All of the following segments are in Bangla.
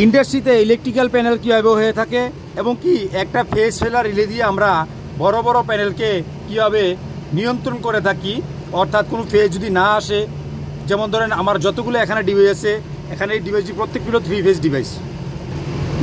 ইন্ডাস্ট্রিতে ইলেকট্রিক্যাল প্যানেল কীভাবে হয়ে থাকে এবং কি একটা ফেস ফেলার রিলে দিয়ে আমরা বড় বড় প্যানেলকে কীভাবে নিয়ন্ত্রণ করে থাকি, অর্থাৎ কোনো ফেজ যদি না আসে, যেমন ধরেন আমার যতগুলো এখানে ডিভাইস আছে, এখানে এই ডিভাইসটি প্রত্যেকগুলো 3 ফেজ ডিভাইস,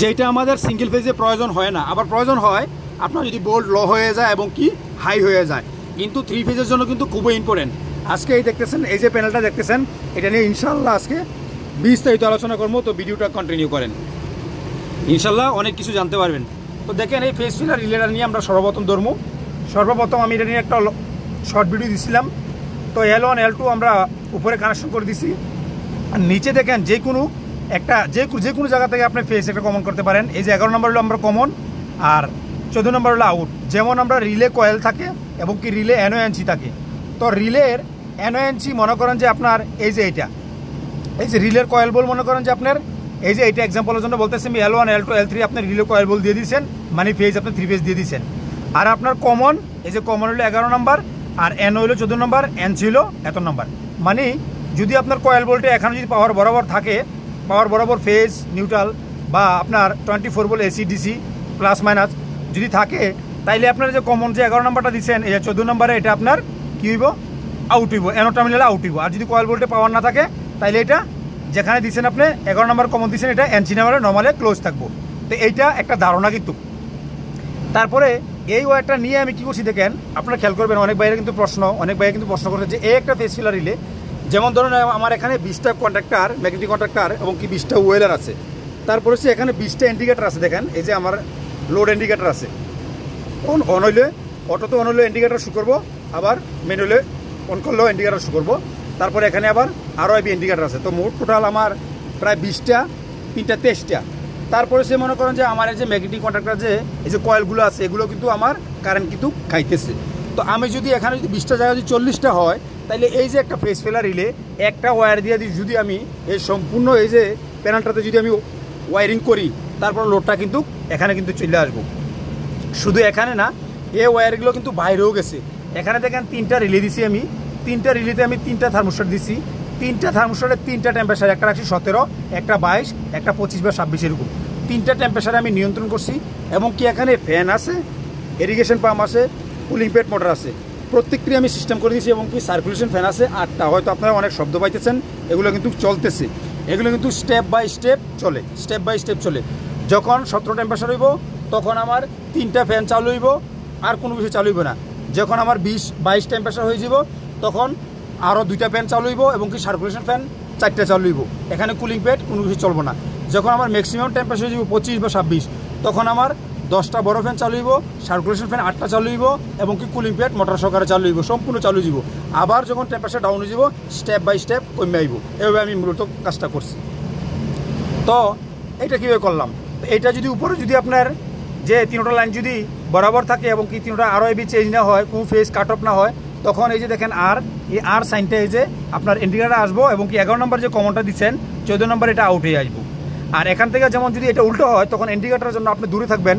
যেটা আমাদের সিঙ্গেল ফেজে প্রয়োজন হয় না। আবার প্রয়োজন হয় আপনার যদি বোল্ট লো হয়ে যায় এবং কি হাই হয়ে যায়, কিন্তু 3 ফেজের জন্য কিন্তু খুবই ইম্পর্টেন্ট। আজকে এই দেখতেছেন, এই যে প্যানেলটা দেখতেছেন, এটা নিয়ে ইনশাল্লাহ আজকে বিস্তারিত আলোচনা করবো, তো ভিডিওটা কন্টিনিউ করেন, ইনশাল্লাহ অনেক কিছু জানতে পারবেন। তো দেখেন এই ফেস ফিলার রিলেটা নিয়ে আমরা সর্বপ্রথম আমি এটা নিয়ে একটা শর্ট ভিডিও দিছিলাম। তো L1 L2 আমরা উপরে কানেকশন করে দিছি, আর নিচে দেখেন যে কোনো জায়গা থেকে আপনি ফেস একটা কমন করতে পারেন। এই যে 11 নম্বর হলো আমরা কমন, আর 14 নম্বর হলো আউট। যেমন আমরা রিলে কয়েল থাকে এবং কি রিলে NONC থাকে। তো রিলের NONC মনে করেন যে আপনার এই যে এই যে রিলের কয়েল বল মনে করেন যে আপনার এই যে এটা এক্সাম্পলের জন্য বলতেছি আমি L1 L2 L3 আপনি রিলে কয়েল বল দিয়ে দিয়েছেন, মানে ফেজ আপনি 3 ফেজ দিয়ে দিয়েছেন। আর আপনার কমন, এই যে কমন হলো 11 নম্বর, আর N হলো 14 নম্বর, NC হলো এত নম্বর। মানে যদি আপনার কয়েল বলটা এখানে যদি পাওয়ার বরাবর থাকে, পাওয়ার বরাবর ফেজ নিউট্রাল বা আপনার 24 বল AC DC প্লাস মাইনাস যদি থাকে, তাইলে আপনার যে কমন যে 11 নম্বরটা দিচ্ছেন, এই 14 নম্বরে এটা আপনার কী হইব, আউট হইব, NO টার্মিনালে আউট হইব। আর যদি কয়েল বলটে পাওয়ার না থাকে, তাইলে এটা যেখানে দিচ্ছেন আপনি 11 নম্বর কমন দিচ্ছেন, এটা NC নাম্বারে নর্মালে ক্লোজ থাকবো। তো এইটা একটা ধারণা কিন্তু। তারপরে এই ওয়্যারটা নিয়ে আমি কী করছি দেখেন, আপনারা খেয়াল করবেন, অনেক ভাইয়ের কিন্তু প্রশ্ন করছে যে এই একটা ফেস ফিলার রিলে, যেমন ধরুন আমার এখানে 20টা কন্ট্রাক্টর, ম্যাগনেটিক কন্ট্রাক্টর এবং কি 20টা ওয়েলার আছে। তারপরে সে এখানে 20টা ইন্ডিকেটার আছে। দেখেন এই যে আমার লোড ইন্ডিকেটার আছে, অন হইলে অটোতে অন হইলে ইন্ডিকেটার শু করবো, আবার মেন হইলে অন করলেও ইন্ডিকেটার শু করবো। তারপরে এখানে আবার ROIB ইন্ডিকেটার আছে। তো মোট টোটাল আমার প্রায় 20টা, 3টা 23টা। তারপরে সে মনে করেন যে আমার এই যে ম্যাগনেটিক কন্ট্রাক্টর যে এই যে কয়েলগুলো আছে, এগুলো কিন্তু আমার কারেন্ট কিন্তু খাইতেছে। তো আমি যদি এখানে যদি 20টা জায়গায় যদি 40টা হয়, তাহলে এই যে একটা ফেস ফেলার রিলে একটা ওয়্যার দিয়ে যদি আমি এই সম্পূর্ণ এই যে প্যানেলটাতে যদি আমি ওয়ারিং করি, তারপর লোডটা কিন্তু এখানে কিন্তু চলে আসবো। শুধু এখানে না, এই ওয়্যারগুলো কিন্তু বাইরেও গেছে। এখানে দেখেন 3টা রিলে দিছি আমি, 3টা রিলেতে আমি 3টা থার্মোস্ট্যাট দিছি। 3টা থার্মোস্ট্যাটের 3টা টেম্পারেচার, একটা রাখছি 17, একটা 22, একটা 25 বা 26 এরকম 3টা টেম্পারেচারে আমি নিয়ন্ত্রণ করছি। এবং কি এখানে ফ্যান আছে, ইরিগেশন পাম্প আছে, কুলিং প্যাড মোটর আছে, প্রত্যেকটি আমি সিস্টেম করে দিয়েছি। এবং কি সার্কুলেশন ফ্যান আছে 8টা। হয়তো আপনারা অনেক শব্দ পাইতেছেন, এগুলো কিন্তু চলতেছে, এগুলো কিন্তু স্টেপ বাই স্টেপ চলে। যখন 17 টেম্পারেচার হইব, তখন আমার 3টা ফ্যান চালু হইব, আর কোনো কিছু চালু হইব না। যখন আমার 20-22 টেম্পারেচার হয়ে যাব, তখন আরও 2টা ফ্যান চালু হইব এবং কি সার্কুলেশন ফ্যান 4টা চালু হইব। এখানে কুলিং প্যাড কোনো কিছু চলবো না। যখন আমার ম্যাক্সিমাম টেম্পারেচার হয়ে যাব 25 বা 26, তখন আমার 10টা বড় ফ্যান চালু হইব, সার্কুলেশন ফ্যান 8টা চালু হইব এবং কি কুলিং প্যাড মোটর সহকারে চালু হইব, সম্পূর্ণ চালু হইব। আবার যখন টেম্পারেচার ডাউন হয়ে যাব, স্টেপ বাই স্টেপ কমে আইব। এভাবে আমি মূলত কাজটা করছি। তো এটা কীভাবে করলাম, এইটা যদি উপরে যদি আপনার যে 3টা লাইন যদি বরাবর থাকে এবং কি 3টা ROIB চেঞ্জ না হয়, কোনো ফেজ কাট অফ না হয়, তখন এই যে দেখেন এই আর সাইনটা এই যে আপনার ইন্ডিকেটার আসবো এবং কি 11 নম্বর যে কমনটা দিচ্ছেন, 14 নম্বর এটা আউট হয়ে আসবো। আর এখান থেকে যেমন যদি এটা উল্টো হয়, তখন ইন্ডিকেটারের জন্য আপনি দূরে থাকবেন,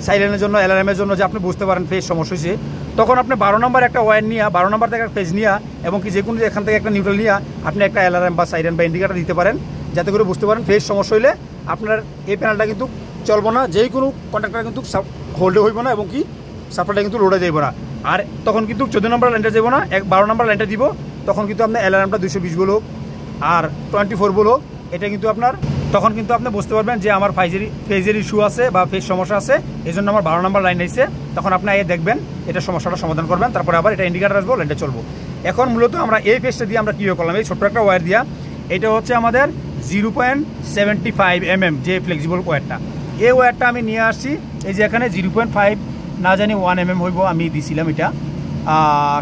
সাইলেন্টের জন্য, অ্যালার্মের জন্য, যে আপনি বুঝতে পারেন ফেজ সমস্যা হয়েছে। তখন আপনি 12 নম্বর একটা ওয়্যার নিয়ে, 12 নম্বর থেকে একটা ফেজ নিয়ে এবং কি যে কোনো এখান থেকে একটা নিউট্রাল নিয়ে আপনি একটা অ্যালার্ম বা সাইরেন বা ইন্ডিকেটার দিতে পারেন, যাতে করে বুঝতে পারেন ফেজ সমস্যা হইলে আপনার এই প্যানেলটা কিন্তু চলবো না, যেই কোনো কন্ট্রাক্টর কিন্তু হোল্ডে হইব না এবং কি সাপ্লাইটা কিন্তু লোডে যাইব না। আর তখন কিন্তু 14 নম্বর লাইনটা যাব না, 12 নম্বর লাইনটা দিব। তখন কিন্তু আপনার অ্যালার্মটা 220 বল হোক আর 24 বল হোক, এটা কিন্তু আপনার তখন কিন্তু আপনি বুঝতে পারবেন যে আমার ফেজের ইস্যু আছে বা ফেজ সমস্যা আছে, এই জন্য আমার 12 নম্বর লাইন আইছে। তখন আপনি আগে দেখবেন, এটা সমস্যাটা সমাধান করবেন, তারপরে আবার এটা ইন্ডিকেটার আসবো, লাইনটা চলবো। এখন মূলত আমরা এই ফেজটা দিয়ে আমরা কীভাবে করলাম, এই ছোট্ট একটা ওয়্যার দিয়া, এটা হচ্ছে আমাদের 0.75 mm যে ফ্লেক্সিবল ওয়্যারটা। এই ওয়্যারটা আমি নিয়ে আসছি, এই যে এখানে 0.5 না জানি 1 mm হইব, আমি দিছিলাম এটা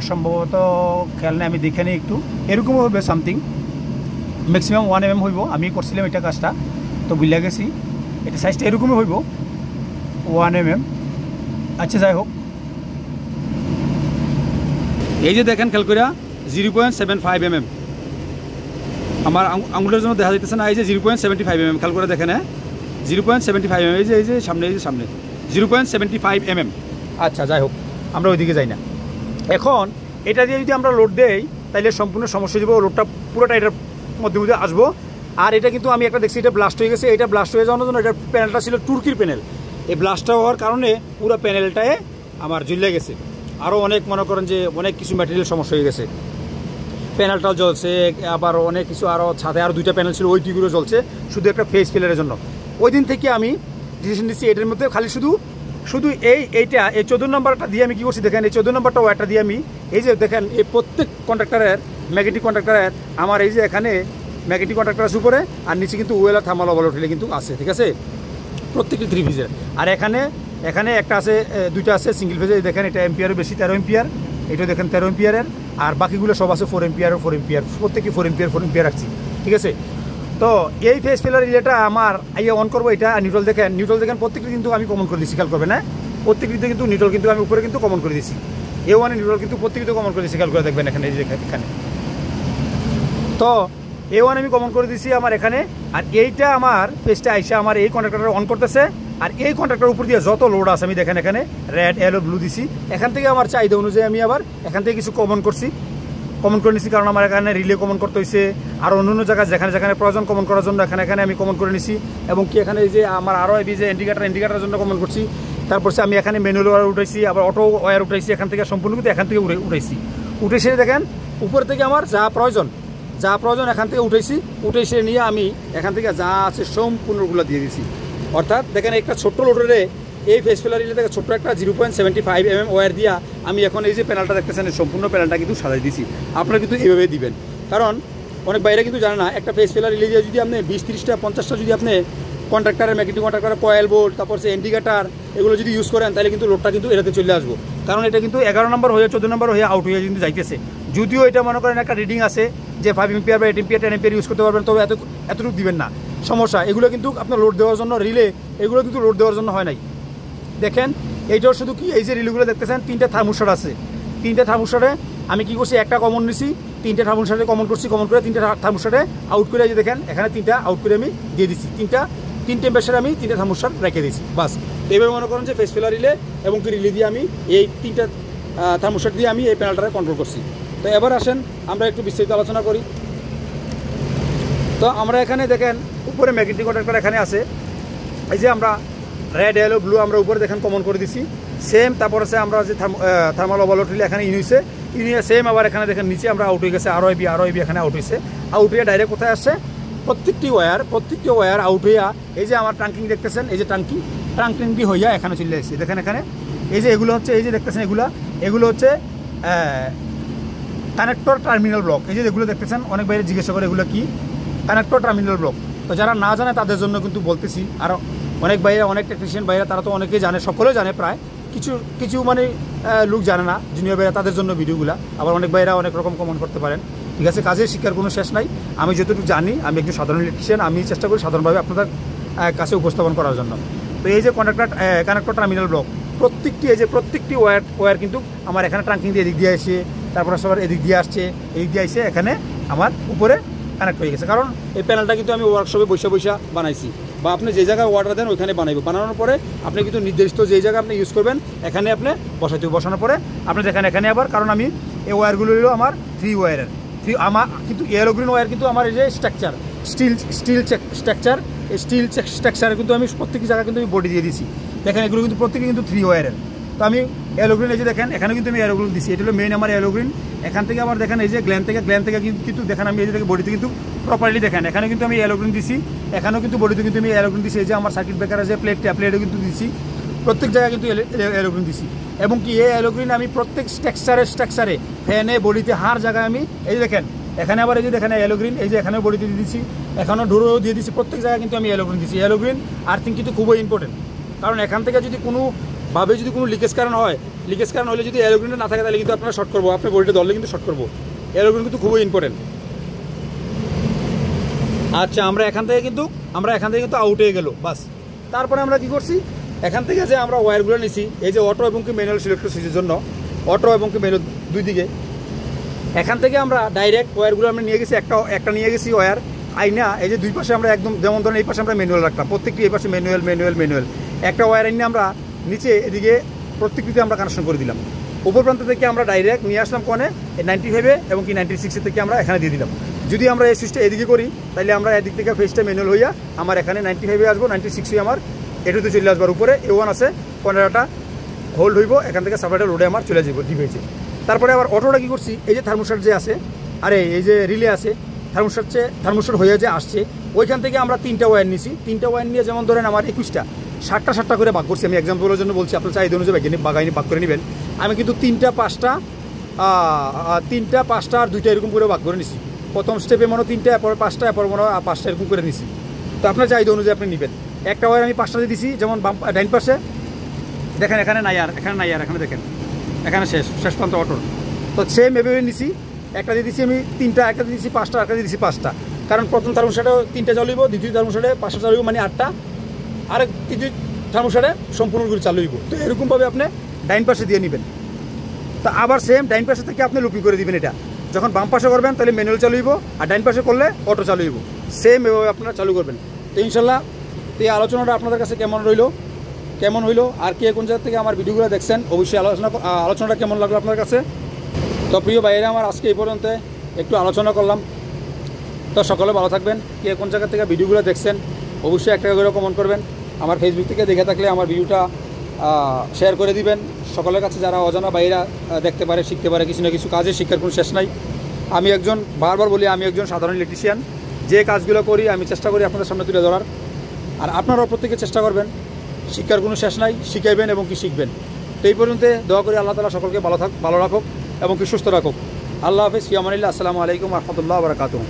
সম্ভবত, খেয়াল নেই, আমি দেখে নিই একটু, এরকমও হবে সামথিং, ম্যাক্সিমাম 1 mm হইব। আমি করছিলাম এটা কাজটা, তো বুঝলে গেছি এটা সাইজটা এরকমই হইব 1 mm। আচ্ছা, যাই হোক, এই যে দেখেন খেয়াল করিয়া 0.75 mm আমার আঙুলের জন্য দেখা যাইতেছে না, এই যে 0.75 mm খেয়াল করে দেখেন, 0.75 mm, এই যে সামনে 0.75 mm। আচ্ছা, যাই হোক, আমরা ওইদিকে যাই না। এখন এটা দিয়ে যদি আমরা লোড দেই, তাহলে সম্পূর্ণ সমস্যা যাব, লোডটা পুরোটা এটার মধ্যে আসবো। আর এটা কিন্তু আমি একটা দেখছি এটা ব্লাস্ট হয়ে গেছে, এটা ব্লাস্ট হয়ে যাওয়ার জন্য এটা প্যানেলটা ছিল তুর্কির প্যানেল, এই ব্লাস্টটা হওয়ার কারণে পুরো প্যানেলটায় আমার জ্বলে গেছে। আরও অনেক মনে করেন যে অনেক কিছু ম্যাটেরিয়াল সমস্যা হয়ে গেছে, প্যানেলটাও জ্বলছে, আবার অনেক কিছু আরও ছাদে আরও 2টা প্যানেল ছিল ওইটিগুলো জ্বলছে শুধু একটা ফেস ফেলারের জন্য। ওই দিন থেকে আমি ডিসিশন নিচ্ছি এটার মধ্যে খালি শুধু এইটা এই 14 নম্বরটা দিয়ে আমি কী করছি দেখেন, এই 14 নম্বরটা ওয়ারটা দিয়ে আমি এই যে দেখেন এই প্রত্যেক কন্ট্রাক্টরের ম্যাগনেটিক কন্ট্রাক্টরের আমার এই যে এখানে ম্যাগনেটিক কন্ট্রাক্টর আছে উপরে, আর নিচে কিন্তু ওয়েলার থার্মাল ওভারলোড কিন্তু আছে, ঠিক আছে, প্রত্যেকটি 3 ফেজের। আর এখানে একটা আছে 2টা আছে সিঙ্গেল ফেজে, দেখেন এটা এম্পিয়ারের বেশি 13 এম্পিয়ার, এটা দেখেন 13 এম্পিয়ারের, আর বাকিগুলো সব আছে 4 এম্পিয়ার 4 এম্পিয়ার, প্রত্যেকটি 4 এম্পিয়ার রাখছি, ঠিক আছে। তো এই ফেস ফেলার রিলেটা আমার আইয়া অন করবো এটা, নিউট্রাল দেখেন প্রত্যেকটি কিন্তু আমি কমন করে দিচ্ছি, খেয়াল করবে না, প্রত্যেকটিতে কিন্তু নিউট্রাল কিন্তু আমি উপরে কিন্তু কমন করে দিচ্ছি, A1 নিউট্রাল কিন্তু প্রত্যেকটিতে কমন করে দিচ্ছি, খেয়াল করে দেখবেন এখানে, এই যে এখানে তো A1 আমি কমন করে দিচ্ছি আমার এখানে। আর এইটা আমার পেজটা আইসা আমার এই কন্ট্রাক্টরটা অন করতেছে, আর এই কন্ট্রাক্টর উপর দিয়ে যত লোড আছে আমি দেখেন এখানে রেড ইয়েলো ব্লু দিছি, এখান থেকে আমার চাহিদা অনুযায়ী আমি আবার এখান থেকে কিছু কমন করে নিছি, কারণ আমার এখানে রিলে কমন করতে হয়েছে, আর অন্য জায়গায় যেখানে প্রয়োজন কমন করার জন্য এখানে আমি কমন করে নিছি, এবং কি এখানে এই যে আমার আরও এই যে ইন্ডিকেটারের জন্য কমন করছি, তারপর আমি এখানে ম্যানুয়াল ওয়্যার উঠাইছি, আবার অটো ওয়্যার উঠাইছি, এখান থেকে সম্পূর্ণ কিন্তু এখান থেকে উঠে সেরে দেখেন উপর থেকে আমার যা প্রয়োজন এখান থেকে উঠে সেরে নিয়ে আমি এখান থেকে যা আছে সম্পূর্ণগুলো দিয়ে দিছি। অর্থাৎ দেখেন একটা ছোট্ট লোডারে এই ফেস ফেলার রিলে থেকে ছোট্ট একটা 0.75 mm ওয়্যার দিয়া আমি এখন এই যে প্যানেলটা দেখতেছেন সম্পূর্ণ প্যানেলটা কিন্তু সাজাই দিছি। আপনারা কিন্তু এইভাবে দিবেন, কারণ অনেক বাইরে কিন্তু জানে না একটা ফেস ফেলার রিলে দিয়ে যদি আপনি 20, 30টা 50টা যদি আপনি কন্ট্রাক্টরের ম্যাগনেটিক কন্ট্রাক্টরের কয়েল বোল্ট, তারপর সে ইন্ডিকেটার এগুলো যদি ইউজ করেন তাহলে কিন্তু লোডটা কিন্তু এটাতে চলে আসবো, কারণ এটা কিন্তু 11 নম্বর হয়ে 14 নম্বর হয়ে আউট হয়ে কিন্তু যাইতেছে। যদিও এটা মনে করেন একটা রিডিং আছে যে 5 এম্পিয়ার বা 8 এম্পিয়ার 10 এম্পিয়ার ইউজ করতে পারবেন, তবে এতটুকু দিবেন না, সমস্যা। এগুলো কিন্তু আপনার লোড দেওয়ার জন্য রিলে, এগুলো কিন্তু লোড দেওয়ার জন্য হয় নাই। দেখেন এইটাও শুধু কি এই যে রিলেগুলো দেখতেছেন 3টা থার্মোস্ট্যাট আছে, 3টা থার্মোস্ট্যাটে আমি কি করছি একটা কমন নিছি, 3টে থার্মোস্ট্যাটে কমন করে 3টে থার্মোস্ট্যাটে আউট করে, এই যে দেখেন এখানে 3টা আউট করে আমি দিয়ে দিচ্ছি, 3 টেম্পারেচারে আমি 3টে থার্মোস্ট্যাট রেখে দিচ্ছি, বাস। এইভাবে মনে করেন যে ফেস ফেলার রিলে এবং কি রিলে দিয়ে আমি এই 3টা থার্মোস্ট্যাট দিয়ে আমি এই প্যানেলটাকে কন্ট্রোল করছি। তো এবার আসেন আমরা একটু বিস্তারিত আলোচনা করি। তো আমরা এখানে দেখেন উপরে ম্যাগনেটিক কন্ট্রাক্টর এখানে আছে, এই যে আমরা রেড ইয়েলো ব্লু আমরা উপরে দেখেন কমন করে দিছি সেম। তারপর আছে আমরা যে থার্মাল ওভারলোড রিলে এখানে ইউনিয়ে সেম, আবার এখানে দেখেন নিচে আমরা আউট হয়ে গেছে, আরও এবি এখানে আউট হয়েছে। আউট হয়ে ডাইরেক্ট কোথায় আসছে, প্রত্যেকটি ওয়্যার আউট হইয়া এই যে আমার ট্রাঙ্কিং দেখতেছেন, এই যে ট্রাঙ্কিংটি হইয়া এখানে চলে আসছে। দেখেন এখানে এই যে এগুলো হচ্ছে, এই যে দেখতেছেন এগুলো হচ্ছে কানেক্টর টার্মিনাল ব্লক। এই যে এগুলো দেখতেছেন অনেক বাইরে জিজ্ঞাসা করে এগুলো কি, কানেক্টর টার্মিনাল ব্লক। তো যারা না জানে তাদের জন্য কিন্তু বলতেছি, আর অনেক বাইরে অনেক টেকনিশিয়ান বাইরে তারা তো অনেকেই জানে, সকলেও জানে প্রায়, কিছু মানে লোক জানে না জুনিয়র বাইরে, তাদের জন্য ভিডিওগুলো। আবার অনেক বাইরা অনেক রকম কমেন্ট করতে পারেন, ঠিক আছে, কাজের শিক্ষার কোনো শেষ নাই। আমি যতটুকু জানি, আমি একজন সাধারণ ইলেকট্রিশিয়ান, আমি চেষ্টা করি সাধারণভাবে আপনাদের কাছে উপস্থাপন করার জন্য। তো এই যে কানেক্টর টার্মিনাল ব্লক প্রত্যেকটি ওয়্যার কিন্তু আমার এখানে ট্রাঙ্কিং দিয়ে এদিক দিয়ে আসে, তারপরে সবার এদিক দিয়ে আসছে এখানে আমার উপরে কানেক্ট হয়ে গেছে। কারণ এই প্যানেলটা কিন্তু আমি ওয়ার্কশপে বৈশা বানাইছি, বা আপনি যে জায়গায় অর্ডার দেন ওইখানে বানানোর পরে আপনি কিন্তু নির্দিষ্ট যে জায়গায় আপনি ইউজ করবেন এখানে আপনি বসানোর পরে আপনি দেখেন এখানে আবার, কারণ আমি এই ওয়্যারগুলো হলো আমার 3 ওয়্যারের, আমার কিন্তু ইয়েলো গ্রিন ওয়্যার কিন্তু আমার এই যে স্ট্রাকচার স্টিল স্ট্রাকচার, এই স্টিল স্ট্রাকচারে কিন্তু আমি প্রত্যেকটি জায়গায় কিন্তু আমি বডি দিয়ে দিছি। দেখেন এগুলো কিন্তু প্রত্যেকে কিন্তু 3 ওয়্যারের। তো আমি ইয়েলো গ্রিন এই যে দেখেন এখানে কিন্তু আমি ইয়েলো গ্রিন দিছি, এটা হলো মেইন আমার ইয়েলো গ্রিন। এখান থেকে আবার দেখেন এই যে গ্ল্যান্ড থেকে কিন্তু দেখেন আমি এই যে বডিতে কিন্তু প্রপারলি দেখেন এখানে কিন্তু আমি ইয়েলো গ্রিন দিছি, এখানেও কিন্তু বডিতে কিন্তু আমি ইয়েলো গ্রিন দিছি। এই যে আমার সার্কিট ব্রেকারের যে প্লেটও কিন্তু দিছি, প্রত্যেক জায়গায় কিন্তু ইয়েলো গ্রিন দিছি। এবং কি এই ইয়েলো গ্রিন আমি প্রত্যেক স্ট্রাকচারে ফ্যানে বডিতে হার জায়গায় আমি এই যে দেখেন এখানে আবার এই যে দেখেন ইয়েলো গ্রিন, এই যে এখানেও বডিতে দিয়ে দিচ্ছি, এখানেও ডোরও দিয়ে দিচ্ছি, প্রত্যেক জায়গায় কিন্তু আমি ইয়েলো গ্রিন দিচ্ছি। ইয়েলো গ্রিন আর্থিং কিন্তু খুবই ইম্পর্টেন্ট, কারণ এখান থেকে যদি কোনোভাবে যদি কোনো লিকেজ কারণ হলে যদি ইয়েলো গ্রিনটা না থাকে তাহলে কিন্তু আপনারা শর্ট করবো, আপনি বডিটা ধরলে কিন্তু শর্ট করবো। ইয়েলো গ্রিন কিন্তু খুবই ইম্পর্টেন্ট। আচ্ছা, আমরা এখান থেকে কিন্তু আউট হয়ে গেল, বাস। তারপরে আমরা কি করছি, এখান থেকে যে আমরা ওয়্যারগুলো নিছি, এই যে অটো এবং কি ম্যানুয়াল সিলেক্টর সুইচের জন্য, অটো এবং কি ম্যানুয়াল দুই দিকে, এখান থেকে আমরা ডাইরেক্ট ওয়্যারগুলো আমরা নিয়ে গেছি, একটা নিয়ে গেছি ওয়্যার আইনা, এই যে দুই পাশে আমরা একদম যেমন ধরেন এই পাশে আমরা ম্যানুয়াল রাখলাম, প্রত্যেকটি এই পাশে ম্যানুয়াল একটা ওয়্যার এনে আমরা নিচে এদিকে প্রত্যেকটিতে আমরা কানেকশন করে দিলাম। উপর প্রান্ত থেকে আমরা ডাইরেক্ট নিয়ে আসলাম কোণে 95-এ এবং কি 96 থেকে আমরা এখানে দিয়ে দিলাম। যদি আমরা এই সুইচটা এদিকে করি তাহলে আমরা এদিক থেকে ফেসটা ম্যানুয়াল হইয়া আমার এখানে 95-এ আসবো, 96 আমার এটুতে চলে আসবার উপরে A1 আছে, কর্নারটা হোল্ড হইব, এখান থেকে সাপ্লাইটা লোডে আমার চলে যাবো ডিপ হয়েছে। তারপরে আবার অটোটা কী করছি, এই যে থার্মোস্ট্যাট যে আছে, আরে এই যে রিলে আছে, থার্মোস্ট্যাট হয়ে যে আসছে, ওইখান থেকে আমরা 3টা ওয়্যার নিছি। 3টা ওয়্যার নিয়ে যেমন ধরেন আমার 21টা 60টা করে ভাগ করছি। আমি এক্সাম্পলের জন্য বলছি, আপনার চাহিদা অনুযায়ী বাগাইনি ভাগ করে নেবেন। আমি কিন্তু 3টা 5টা আর 2টা এরকম করে ভাগ করে নিছি। প্রথম স্টেপে মনে 3টা, এরপরে 5টা, এরপরে মনে 5টা এরকম করে নিছি। তো আপনার চাহিদা অনুযায়ী আপনি নেবেন। একটা ওয়্যার আমি 5টা দিয়ে দিছি, যেমন ডাইন পাশে দেখেন এখানে নাই আর, এখানে দেখেন এখানে শেষ প্রান্ত অটোর। তো সেম এভাবে নিছি, একটা দিয়ে দিছি আমি 3টা, একটা দিয়ে দিছি 5টা, একটা দিয়ে দিছি 5টা। কারণ প্রথম থার্মোস্ট্যাটে 3টা চালু হইব, দ্বিতীয় থার্মোস্ট্যাটে 5টা চালু হইব, মানে 8টা, আর তৃতীয় থার্মোস্ট্যাটে সম্পূর্ণ করে চালু হইব। তো এরকমভাবে আপনি ডাইন পাশে দিয়ে নেবেন। তো আবার সেম ডাইন পাশে থেকে আপনি লুপিং করে দিবেন। এটা যখন বাম পাশে করবেন তাহলে ম্যানুয়াল চালু হইব, আর ডাইন পাশে করলে অটো চালু হইব। সেম এভাবে আপনারা চালু করবেন। তো ইনশাল্লাহ এই আলোচনাটা আপনাদের কাছে কেমন হইলো, আর কে কোন জায়গা থেকে আমার ভিডিওগুলো দেখছেন অবশ্যই আলোচনাটা কেমন লাগলো আপনার কাছে। তো প্রিয় ভাইয়েরা আমার, আজকে এই পর্যন্ত একটু আলোচনা করলাম। তো সকলে ভালো থাকবেন। কে কোন জায়গা থেকে ভিডিওগুলো দেখছেন অবশ্যই একটা করে কমেন্ট করবেন। আমার ফেসবুক থেকে দেখে থাকলে আমার ভিডিওটা শেয়ার করে দিবেন সকলের কাছে, যারা অজানা ভাইয়েরা দেখতে পারে, শিখতে পারে। কিছু না কিছু কাজে শিক্ষার কোনো শেষ নাই। আমি বারবার বলি, আমি একজন সাধারণ ইলেকট্রিশিয়ান। যে কাজগুলো করি আমি চেষ্টা করি আপনাদের সামনে তুলে ধরার, আর আপনারাও প্রত্যেকে চেষ্টা করবেন। শিক্ষার কোনো শেষ নাই, শিখাইবেন এবং কি শিখবেন। তো এই পর্যন্ত দোয়া করি আল্লাহ তাআলা সকলকে ভালো রাখুক এবং কি সুস্থ রাখুক। আল্লাহ হাফেজ, ফি আমানিল্লাহ। আসসালামু আলাইকুম ওয়া রাহমাতুল্লাহি ওয়া বারাকাতুহু।